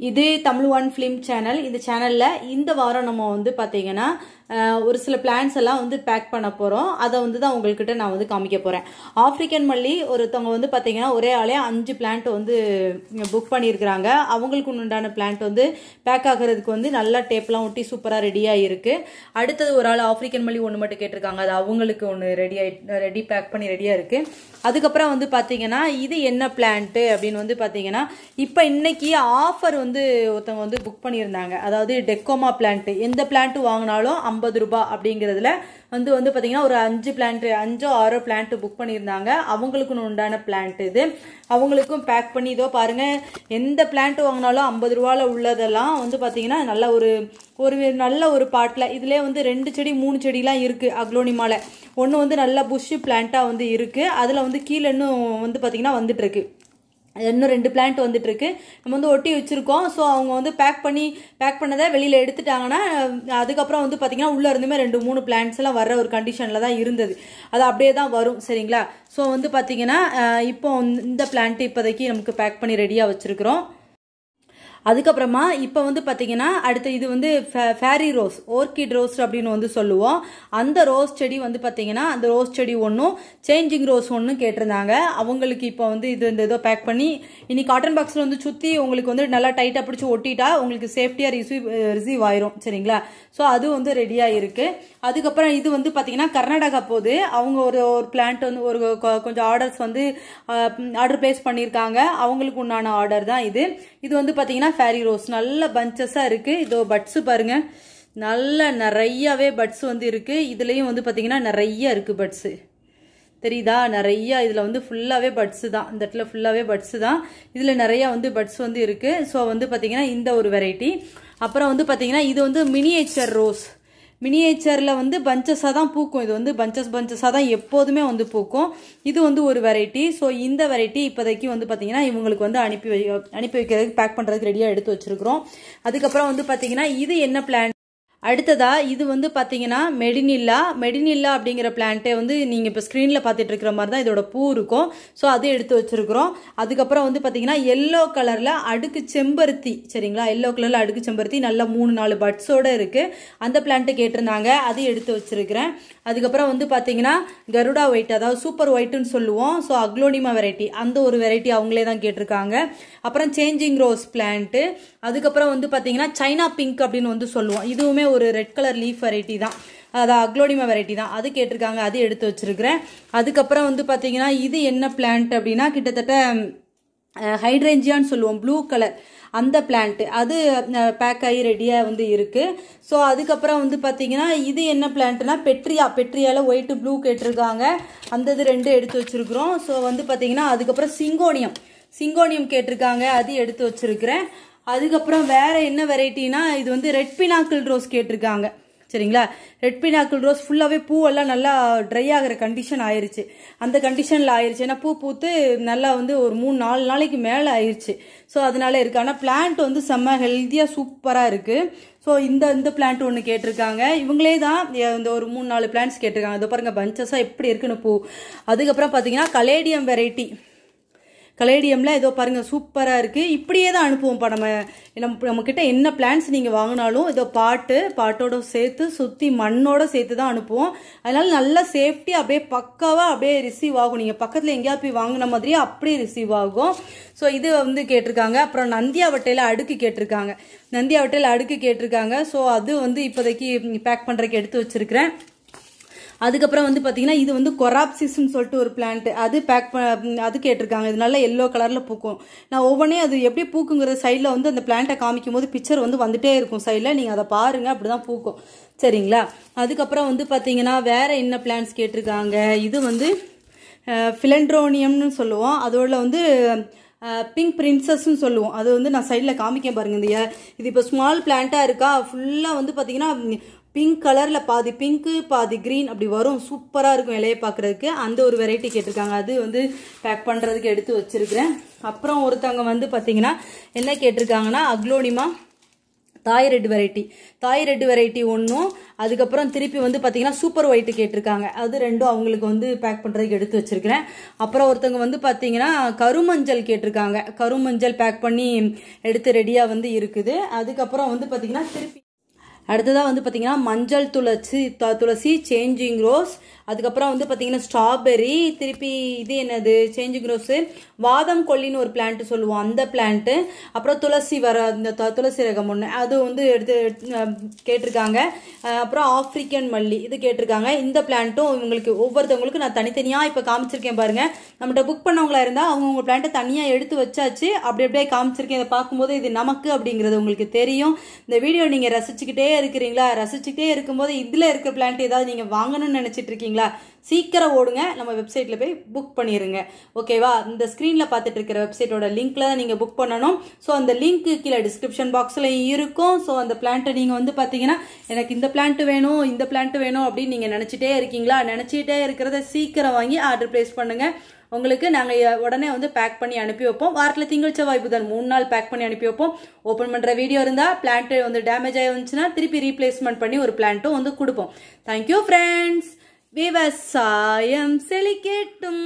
இது Tamil one film channel. இந்த சேனல்ல இந்த வாரம் நம்ம வந்து பாத்தீங்கன்னா ஒரு சில பிளான்ஸ் எல்லாம் வந்து பேக் பண்ண போறோம். அதை வந்து தான் உங்ககிட்ட நான் வந்து காமிக்க போறேன். ஆப்பிரிக்கன் மல்லி ஒருத்தவங்க வந்து பாத்தீங்கன்னா ஒரே ஆளே 5 பிளான்ட் வந்து புக் பண்ணியிருக்கிறாங்க. அவங்களுக்கு உண்டான பிளான்ட் வந்து பேக் ஆகிறதுக்கு வந்து நல்லா டேப்லாம் ஒட்டி சூப்பரா ரெடியா இருக்கு. அடுத்தது ஒரு ஆள் ஆப்பிரிக்கன் மல்லி ஒன்று மட்டும் கேட்டிருக்காங்க. அது அவங்களுக்கு ஒன்று ரெடி பேக் பண்ணி ரெடியா இருக்கு. அதுக்கப்புறம் வந்து பாத்தீங்கன்னா இது என்ன பிளான்ட் அப்படின்னு வந்து பாத்தீங்கன்னா இப்ப இன்னைக்கு ஆஃபர் வந்து ஒருத்தவங்க வந்து புக் பண்ணியிருந்தாங்க. அதாவது டெக்கோமா பிளான்ட், எந்த பிளான்ட் வாங்கினாலும் 50 ரூபாய் அப்படிங்கிறதுல வந்து பாத்தீங்கன்னா ஒரு 5 பிளான்ட் 5 6 பிளான்ட் புக் பண்ணியிருந்தாங்க. அவங்களுக்கு உண்டான பிளான்ட் இது. அவங்களுக்கும் பேக் பண்ணி இதோ பாருங்க, எந்த பிளான்ட் வாங்கினாலும் 50 ரூபாயில உள்ளதெல்லாம் வந்து பாத்தீங்கன்னா நல்ல நல்ல ஒரு பாட்டில் இதுலேயே வந்து 2 செடி 3 செடிலாம் இருக்கு. அக்லோனிமால ஒன்று வந்து நல்ல புஷ் பிளான்ட்டா வந்து இருக்கு. அதுல வந்து கீழே இன்னும் வந்து பாத்தீங்கன்னா வந்துட்டு இருக்கு. இன்னும் 2 பிளான்ட் வந்துட்டு இருக்கு. நம்ம வந்து ஒட்டி வச்சிருக்கோம். ஸோ அவங்க வந்து பேக் பண்ணதை வெளியில எடுத்துட்டாங்கன்னா அதுக்கப்புறம் வந்து பாத்தீங்கன்னா உள்ள இருந்துமே 2-3 பிளான்ட்ஸ் எல்லாம் வர்ற ஒரு கண்டிஷன்ல தான் இருந்தது. அது அப்படியே தான் வரும். சரிங்களா? ஸோ வந்து பாத்தீங்கன்னா இப்போ இந்த பிளான்ட் இப்போதைக்கு நமக்கு பேக் பண்ணி ரெடியா வச்சிருக்கிறோம். அதுக்கப்புறமா இப்போ வந்து பாத்தீங்கன்னா அடுத்து இது வந்து ஃபேரி ரோஸ், ஓர்கிட் ரோஸ் அப்படின்னு வந்து சொல்லுவோம். அந்த ரோஸ் செடி வந்து பாத்தீங்கன்னா அந்த ரோஸ் செடி ஒன்றும் சேஞ்சிங் ரோஸ் ஒன்றும் கேட்டிருந்தாங்க. அவங்களுக்கு இப்போ வந்து இது இந்த இதோ பேக் பண்ணி இனி காட்டன் பாக்ஸ்ல வந்து சுத்தி உங்களுக்கு வந்து நல்லா டைட்டா பிடிச்சி ஒட்டிட்டா உங்களுக்கு சேஃப்டியா ரிசீவ் ஆயிரும். சரிங்களா? ஸோ அது வந்து ரெடியா இருக்கு. அதுக்கப்புறம் இது வந்து பாத்தீங்கன்னா கர்நாடகா போகுது. அவங்க ஒரு பிளான்ட் வந்து ஒரு கொஞ்சம் ஆர்டர்ஸ் வந்து ஆர்டர் பிளேஸ் பண்ணியிருக்காங்க. அவங்களுக்கு உண்டான ஆர்டர் தான் இது. இது வந்து பாத்தீங்கன்னா ஃபேரி ரோஸ் நல்ல பஞ்சஸா இருக்கு. இதோ பட்ஸ் பாருங்க, நல்ல நிறையவே பட்ஸ் வந்து இருக்கு. இதுலயும் வந்து பாத்தீங்கன்னா நிறைய இருக்கு பட்ஸ், தெரியுதா? நிறைய இதுல வந்து ஃபுல்லாவே பட்ஸ் தான். இந்த இடத்துல ஃபுல்லாவே பட்ஸ் தான். இதுல நிறைய வந்து பட்ஸ் வந்து இருக்கு. ஸோ வந்து பாத்தீங்கன்னா இந்த ஒரு வெரைட்டி. அப்புறம் வந்து பாத்தீங்கன்னா இது வந்து மினியேச்சர் ரோஸ். மினியேச்சர்ல வந்து பஞ்சஸா தான் பூக்கும். இது வந்து பஞ்சஸா தான் எப்போதுமே வந்து பூக்கும். இது வந்து ஒரு வெரைட்டி. ஸோ இந்த வெரைட்டி இப்போதைக்கு வந்து பாத்தீங்கன்னா இவங்களுக்கு வந்து அனுப்பி வைக்கிறதுக்கு பேக் பண்றதுக்கு ரெடியா எடுத்து வச்சிருக்கிறோம். அதுக்கப்புறம் வந்து பாத்தீங்கன்னா இது என்ன பிளான் அடுத்ததா இது வந்து பாத்தீங்கன்னா மெடினில்லா அப்படிங்கிற பிளான்ட்டே வந்து நீங்க இப்ப ஸ்கிரீன்ல பாத்துட்டு இருக்கிற மாதிரி தான் இதோட பூ இருக்கும். ஸோ அது எடுத்து வச்சிருக்கிறோம். அதுக்கப்புறம் வந்து பாத்தீங்கன்னா எல்லோ கலர்ல அடுக்கு செம்பருத்தி. சரிங்களா? எல்லோ கலர்ல அடுக்கு செம்பருத்தி நல்ல 3-4 பட்ஸோட இருக்கு. அந்த பிளான்ட் கேட்டிருந்தாங்க, அது எடுத்து வச்சிருக்கிறேன். அதுக்கப்புறம் வந்து பாத்தீங்கன்னா கருடா ஒயிட், அதாவது சூப்பர் ஒயிட்னு சொல்லுவோம். ஸோ அக்லோனிமா வெரைட்டி, அந்த ஒரு வெரைட்டி அவங்களே தான் கேட்டிருக்காங்க. அப்புறம் சேஞ்சிங் ரோஸ் பிளான்ட். அதுக்கப்புறம் வந்து பாத்தீங்கன்னா சைனா பிங்க் அப்படின்னு வந்து சொல்லுவோம். இதுவுமே ஒரு ரெட் கலர் லீஃப் வெரைட்டி தான், அது அக்லோனிமா வெரைட்டி தான். அது கேட்டிருக்காங்க, அது எடுத்து வச்சிருக்கிறேன். அதுக்கப்புறம் வந்து பாத்தீங்கன்னா இது என்ன பிளான்ட் அப்படின்னா கிட்டத்தட்ட ஹைட்ரேஞ்சியான்னு சொல்லுவோம், ப்ளூ கலர் அந்த பிளான்ட். அது பேக் ஆகி ரெடியா வந்து இருக்கு. ஸோ அதுக்கப்புறம் வந்து பாத்தீங்கன்னா இது என்ன பிளான்ட்னா பெட்ரியால ஒயிட் ப்ளூ கேட்டிருக்காங்க. அந்த இது 2 எடுத்து வச்சிருக்கிறோம். ஸோ வந்து பாத்தீங்கன்னா அதுக்கப்புறம் சிங்கோனியம் கேட்டிருக்காங்க, அது எடுத்து வச்சிருக்கிறேன். அதுக்கப்புறம் வேற என்ன வெரைட்டினா இது வந்து ரெட் பினாக்கிள் ரோஸ் கேட்டிருக்காங்க. சரிங்களா? ரெட் பினாக்கிள் ரோஸ் ஃபுல்லாவே பூவெல்லாம் நல்லா ட்ரை ஆகிற கண்டிஷன் ஆயிருச்சு. அந்த கண்டிஷன்ல ஆயிருச்சு. ஏன்னா பூ பூத்து நல்லா வந்து ஒரு 3-4 நாளைக்கு மேல ஆயிருச்சு. ஸோ அதனால இருக்கு. ஆனா பிளான்ட் வந்து செம்ம ஹெல்த்தியா சூப்பரா இருக்கு. ஸோ இந்த பிளான்ட் ஒன்று கேட்டிருக்காங்க. இவங்களே தான் இந்த ஒரு 3-4 பிளான்ட்ஸ் கேட்டிருக்காங்க. இதோ பாருங்க பஞ்சஸா எப்படி இருக்குன்னு பூ. அதுக்கப்புறம் பாத்தீங்கன்னா கலேடியம் வெரைட்டி. கலேடியம்ல ஏதோ பாருங்க சூப்பரா இருக்கு. இப்படியே தான் அனுப்புவோம்ப்பா. நம்ம கிட்ட என்ன பிளான்ஸ் நீங்க வாங்கினாலும் ஏதோ பாட்டோட சேர்த்து சுத்தி மண்ணோட சேர்த்து தான் அனுப்புவோம். அதனால நல்லா சேஃப்டி அப்படியே பக்காவா அப்படியே ரிசீவ் ஆகும். நீங்க பக்கத்துல எங்கேயாவது போய் வாங்கின மாதிரியே அப்படியே ரிசீவ் ஆகும். ஸோ இது வந்து கேட்டிருக்காங்க. அப்புறம் நந்தியாவட்டையில அடுக்கு கேட்டிருக்காங்க. ஸோ அது வந்து இப்போதைக்கு பேக் பண்றதுக்கு எடுத்து வச்சிருக்கிறேன். அதுக்கப்புறம் வந்து பாத்தீங்கன்னா இது வந்து கொராப்சிஸ்ன்னு சொல்லிட்டு ஒரு பிளான்ட், அது அது கேட்டிருக்காங்க. இது நல்லா எல்லோ கலர்ல பூக்கும். நான் ஒவ்வொன்னே அது எப்படி பூக்குங்கிற சைட்ல வந்து அந்த பிளான்ட்டை காமிக்கும் போது பிக்சர் வந்து வந்துட்டே இருக்கும் சைட்ல, நீங்க அதை பாருங்க, அப்படிதான் பூக்கும். சரிங்களா? அதுக்கப்புறம் வந்து பாத்தீங்கன்னா வேற என்ன பிளான்ட்ஸ் கேட்டிருக்காங்க. இது வந்து பிலண்ட்ரோனியம்னு சொல்லுவோம். அதோட வந்து பிங்க் பிரின்சஸ்ன்னு சொல்லுவோம். அது வந்து நான் சைட்ல காமிக்க பாருங்க. இது இப்போ ஸ்மால் பிளான்ட்டா இருக்கா, ஃபுல்லா வந்து பாத்தீங்கன்னா பிங்க் கலர்ல பாதி பிங்க் பாதி கிரீன் அப்படி வரும். சூப்பரா இருக்கும் இலையை பாக்குறதுக்கு. அந்த ஒரு வெரைட்டி கேட்டிருக்காங்க, அது வந்து பேக் பண்றதுக்கு எடுத்து வச்சிருக்கிறேன். அப்புறம் ஒருத்தவங்க வந்து பாத்தீங்கன்னா என்ன கேட்டிருக்காங்கன்னா தாய் ரெட் வெரைட்டி ஒன்றும், அதுக்கப்புறம் திருப்பி வந்து பார்த்தீங்கன்னா சூப்பர் ஒயிட் கேட்டிருக்காங்க. அது ரெண்டும் அவங்களுக்கு வந்து பேக் பண்ணுறதுக்கு எடுத்து வச்சிருக்கிறேன். அப்புறம் ஒருத்தவங்க வந்து பார்த்தீங்கன்னா கருமஞ்சள் கேட்டிருக்காங்க. கருமஞ்சள் பேக் பண்ணி எடுத்து ரெடியாக வந்து இருக்குது. அதுக்கப்புறம் வந்து பார்த்தீங்கன்னா திருப்பி அடுத்ததாக வந்து பார்த்தீங்கன்னா மஞ்சள் துளசி சேஞ்சிங் ரோஸ், அதுக்கப்புறம் வந்து பார்த்தீங்கன்னா ஸ்ட்ராபெரி, திருப்பி இது என்னது சேஞ்சிங் ரோஸு, வாதம் கொல்லின்னு ஒரு பிளான்ட் சொல்லுவோம் அந்த பிளான்ட்டு, அப்புறம் துளசி இந்த துளசி ரகம் ஒன்று அது வந்து எடுத்து கேட்டிருக்காங்க. அப்புறம் ஆப்பிரிக்கன் மல்லி இது கேட்டிருக்காங்க. இந்த பிளான்ட்டும் இவங்களுக்கு ஒவ்வொருத்தவங்களுக்கு நான் தனித்தனியாக இப்போ காமிச்சிருக்கேன் பாருங்க. நம்மகிட்ட புக் பண்ணவங்களா இருந்தால் அவங்க பிளான்ட்டை தனியாக எடுத்து வச்சாச்சு. அப்படியே காமிச்சிருக்கேன். இதை பார்க்கும்போது இது நமக்கு அப்படிங்கிறது உங்களுக்கு தெரியும். இந்த வீடியோ நீங்கள் ரசிச்சுக்கிட்டே இருக்கிறீங்களா? ரசிச்சுக்கிட்டே இருக்கும்போது இதில் இருக்கிற பிளான்ட் ஏதாவது நீங்கள் வாங்கணும்னு நினச்சிட்டு இருக்கீங்களா? சீக்கிரம் ஓடுங்க, நம்ம வெப்சைட்ல போய் புக் பண்ணிருங்க. ஓகேவா? இந்த ஸ்கிரீன்ல பார்த்துட்டு இருக்கிற வெப்சைட்டோட லிங்க்ல தான் நீங்க புக் பண்ணணும். ஸோ அந்த லிங்க் கீழே டிஸ்கிரிப்ஷன் பாக்ஸ்ல இருக்கும். ஸோ அந்த பிளான்ட்டை நீங்க வந்து பாத்தீங்கன்னா எனக்கு இந்த பிளான்ட் வேணும் இந்த பிளான்ட் வேணும் அப்படின்னு நீங்க நினைச்சிட்டே இருக்கீங்களா? நினைச்சிட்டே இருக்கிறத சீக்கிரம் வாங்கி ஆர்டர் பிளேஸ் பண்ணுங்க. உங்களுக்கு நாங்கள் உடனே வந்து பேக் பண்ணி அனுப்பி வைப்போம். வாரத்தில் திங்கள் செவ்வாய் புதன் 3 நாள் பேக் பண்ணி அனுப்பி வைப்போம். ஓப்பன் பண்ணுற வீடியோ இருந்தால் பிளான்ட் வந்து டேமேஜ் ஆகி வந்துச்சுன்னா திருப்பி ரீப்ளேஸ்மெண்ட் பண்ணி ஒரு பிளான்ட்டும் வந்து கொடுப்போம். Thank you friends. விவசாயம் செழிக்கட்டும்.